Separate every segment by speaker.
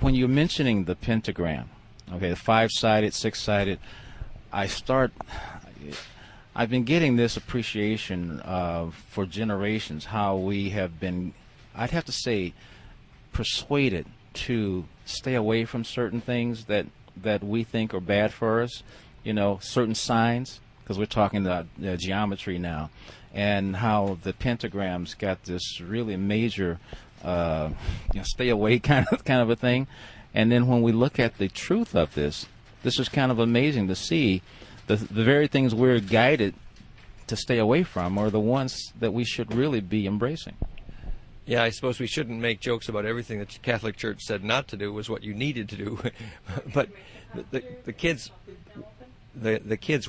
Speaker 1: when you're mentioning the pentagram, okay, the five-sided, six-sided, I've been getting this appreciation for generations, how we have been, I'd have to say, persuaded to stay away from certain things that we think are bad for us, certain signs, because we're talking about geometry now, and how the pentagrams got this really major stay away kind of a thing. And then when we look at the truth of this is kind of amazing to see the very things we're guided to stay away from are the ones that we should really be embracing.
Speaker 2: Yeah, I suppose we shouldn't make jokes about everything that the Catholic Church said not to do was what you needed to do. But the kids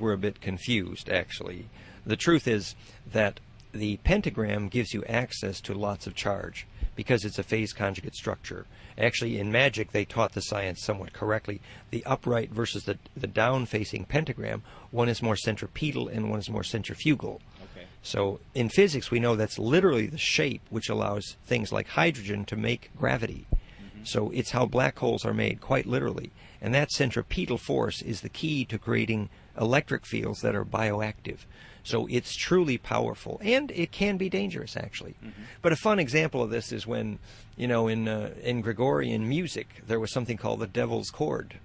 Speaker 2: were a bit confused, actually. The truth is that the pentagram gives you access to lots of charge because it's a phase conjugate structure. Actually, in magic, they taught the science somewhat correctly. The upright versus the down-facing pentagram, one is more centripetal and one is more centrifugal. Okay. So in physics, we know that's literally the shape which allows things like hydrogen to make gravity. Mm-hmm. So it's how black holes are made, quite literally. And that centripetal force is the key to creating electric fields that are bioactive. So it's truly powerful, and it can be dangerous, actually. Mm-hmm. But a fun example of this is when, in Gregorian music, there was something called the devil's chord.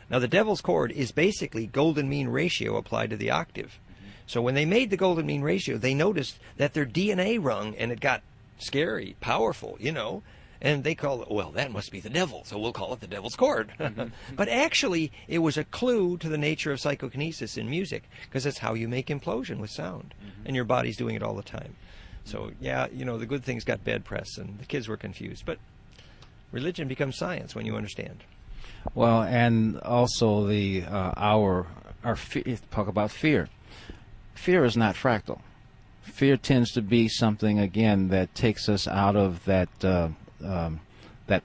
Speaker 2: Now, the devil's chord is basically golden mean ratio applied to the octave. Mm-hmm. So when they made the golden mean ratio, they noticed that their DNA rung, and it got scary, powerful, And they call it, well, that must be the devil, so we'll call it the devil's chord. Mm-hmm. But actually, it was a clue to the nature of psychokinesis in music, because that's how you make implosion with sound. Mm-hmm. And your body's doing it all the time. So, yeah, the good things got bad press, and the kids were confused. But religion becomes science when you understand.
Speaker 1: Well, and also our talk about fear. Fear is not fractal. Fear tends to be something, again, that takes us out of that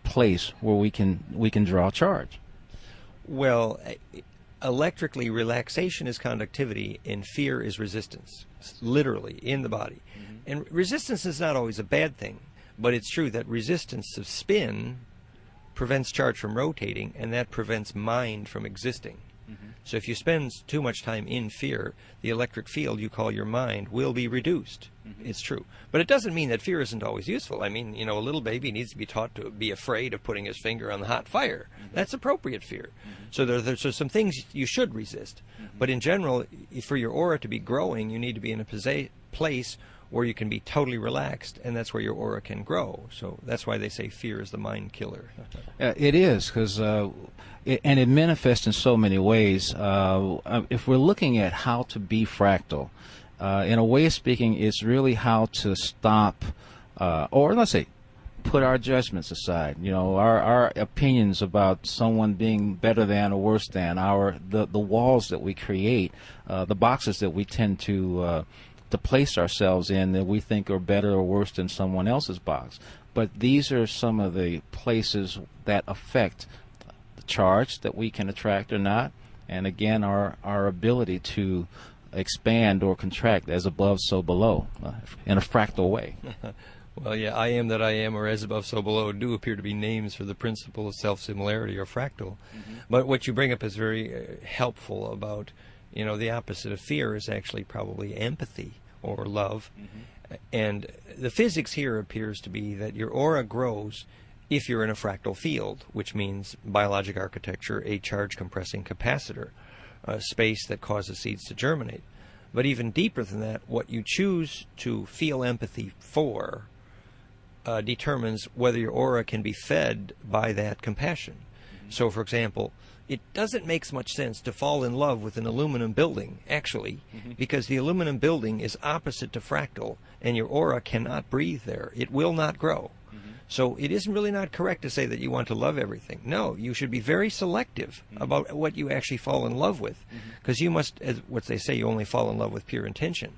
Speaker 1: place where we can draw charge.
Speaker 2: Well, electrically, relaxation is conductivity, and fear is resistance, literally, in the body. Mm-hmm. And resistance is not always a bad thing, but it's true that resistance of spin prevents charge from rotating, and that prevents mind from existing. Mm-hmm. So if you spend too much time in fear, the electric field you call your mind will be reduced. Mm-hmm. It's true. But it doesn't mean that fear isn't always useful. I mean, a little baby needs to be taught to be afraid of putting his finger on the hot fire. Mm-hmm. That's appropriate fear. Mm-hmm. So there's some things you should resist. Mm-hmm. But in general, for your aura to be growing, you need to be in a place where you can be totally relaxed, and that's where your aura can grow. So that's why they say fear is the mind killer.
Speaker 1: It is, because and it manifests in so many ways. If we're looking at how to be fractal, in a way of speaking, it's really how to stop, or let's say, put our judgments aside. Our opinions about someone being better than or worse than, the walls that we create, the boxes that we tend to place ourselves in that we think are better or worse than someone else's box. But these are some of the places that affect the charge that we can attract or not, and again our ability to expand or contract as above so below in a fractal way.
Speaker 2: Well, yeah, I am that I am, or as above so below, do appear to be names for the principle of self-similarity or fractal. Mm-hmm. But what you bring up is very helpful about, the opposite of fear is actually probably empathy or love. Mm-hmm. And the physics here appears to be that your aura grows if you're in a fractal field, which means biologic architecture, a charge-compressing capacitor, a space that causes seeds to germinate. But even deeper than that, what you choose to feel empathy for determines whether your aura can be fed by that compassion. Mm-hmm. So, for example, it doesn't make much sense to fall in love with an aluminum building, actually, mm-hmm. because the aluminum building is opposite to fractal, and your aura cannot breathe there. It will not grow. Mm-hmm. So it isn't really not correct to say that you want to love everything. No, you should be very selective mm-hmm. about what you actually fall in love with, because you must, as what they say, you only fall in love with pure intention.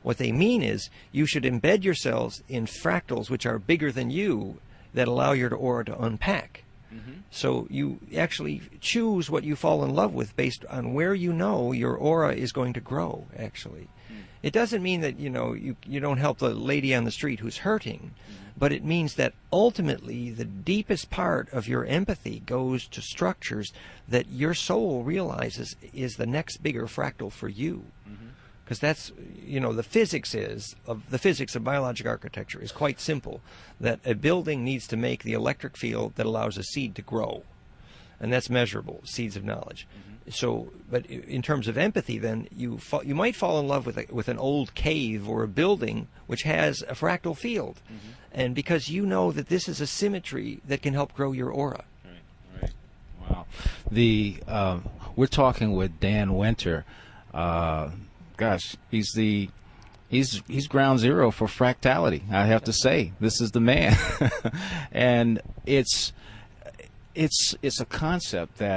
Speaker 2: What they mean is you should embed yourselves in fractals which are bigger than you that allow your aura to unpack. Mm-hmm. So you actually choose what you fall in love with based on where you know your aura is going to grow, actually. Mm. It doesn't mean that, you don't help the lady on the street who's hurting, but it means that ultimately the deepest part of your empathy goes to structures that your soul realizes is the next bigger fractal for you. Because that's, the physics of biologic architecture is quite simple, that a building needs to make the electric field that allows a seed to grow. And that's measurable, seeds of knowledge. So, but in terms of empathy, then you might fall in love with an old cave or a building which has a fractal field, and because you know that this is a symmetry that can help grow your aura.
Speaker 1: Right. Wow. We're talking with Dan Winter. Gosh, he's ground zero for fractality. I have to say, this is the man, and it's a concept that